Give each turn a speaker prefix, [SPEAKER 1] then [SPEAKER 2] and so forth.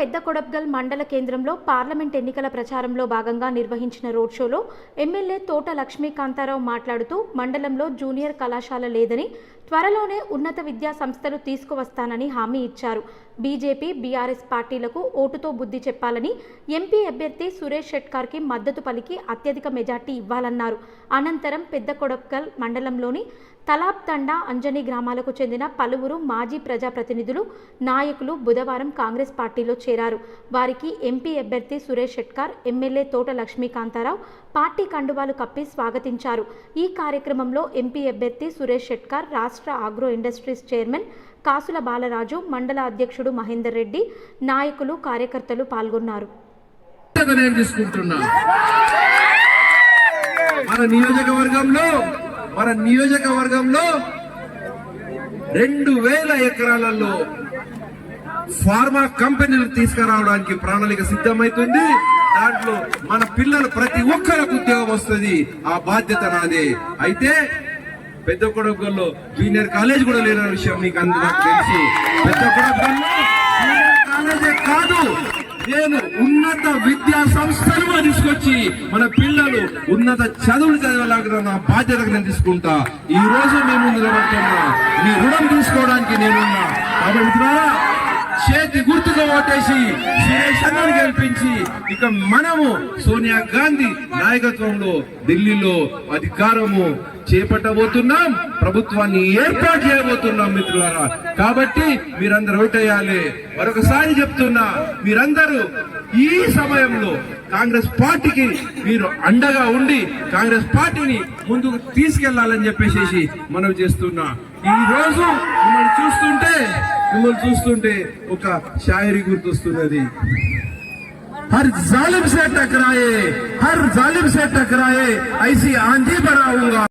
[SPEAKER 1] పెద్ద కొడబ్గల్ మండల కేంద్రంలో పార్లమెంట్ ఎన్నికల ప్రచారంలో భాగంగా నిర్వహించిన రోడ్ షోలో ఎమ్మెల్యే తోట లక్ష్మీకాంతారావు మాట్లాడుతూ మండలంలో జూనియర్ కళాశాల లేదని త్వరలోనే ఉన్నత విద్యా సంస్థలు తీసుకువస్తానని హామీ ఇచ్చారు. బీజేపీ, బీఆర్ఎస్ పార్టీలకు ఓటుతో బుద్ధి చెప్పాలని ఎంపీ అభ్యర్థి సురేష్ షెట్కార్కి మద్దతు పలికి అత్యధిక మెజార్టీ ఇవ్వాలన్నారు. అనంతరం పెద్ద కొడబ్గల్ మండలంలోని తలాబ్ తండా, అంజనీ గ్రామాలకు చెందిన పలువురు మాజీ ప్రజాప్రతినిధులు, నాయకులు బుధవారం కాంగ్రెస్ పార్టీలో చేరారు. వారికి ఎంపీ అభ్యర్థి సురేష్ షెట్కార్, ఎమ్మెల్యే తోట లక్ష్మీకాంతారావు పార్టీ కండువాలు కప్పి స్వాగతించారు. ఈ కార్యక్రమంలో ఎంపీ అభ్యర్థి సురేష్ షెట్కార్, రాష్ట్ర ఆగ్రో ఇండస్ట్రీస్ చైర్మన్ కాసుల బాలరాజు, మండల అధ్యక్షుడు మహేందర్ రెడ్డి, నాయకులు, కార్యకర్తలు పాల్గొన్నారు.
[SPEAKER 2] మన నియోజకవర్గంలో 2000 ఎకరాలలో ఫార్మా కంపెనీలు తీసుకురావడానికి ప్రణాళిక సిద్ధమైతుంది. దాంట్లో మన పిల్లలు ప్రతి ఒక్కరికి ఉద్యోగం వస్తుంది. ఆ బాధ్యత నాదే. అయితే పెద్ద కొడబ్గల్లో జూనియర్ కాలేజ్ కూడా లేని విషయం మీకు అందరికీ తెలుసు. పెద్ద కొడబ్గల్లో జూనియర్ కాలేజే కాదు, నేను ఉన్నత విద్యా సంస్థలు తీసుకొచ్చి మన పిల్లలు ఉన్నత చదువులు చదవలాగా నా బాధ్యతకు నేను తీసుకుంటా. ఈ రోజు మీ ముందు నిలబడుతున్నా, మీ రుణం తీసుకోవడానికి నేనున్నా. కాబట్టి చేతి గుర్తుగా ఓటేసి సురేష్ అన్నను గెలిపించి ఇక మనము సోనియా గాంధీ నాయకత్వంలో ఢిల్లీలో అధికారము చేపట్టబోతున్నాం, ప్రభుత్వాన్ని ఏర్పాటు చేయబోతున్నాం మిత్రులారా. కాబట్టి మీరందరూ ఓటేయాలి. మరొకసారి చెప్తున్నా, మీరందరూ ఈ సమయంలో కాంగ్రెస్ పార్టీకి మీరు అండగా ఉండి కాంగ్రెస్ పార్టీని ముందుకు తీసుకెళ్లాలని చెప్పేసి మనం చేస్తున్నా. ఈ రోజు మిమ్మల్ని చూస్తుంటే ఒక షాయరీ గుర్తొస్తున్నది. हर जालिम से टकराए ऐसी आंधी बनाऊंगा.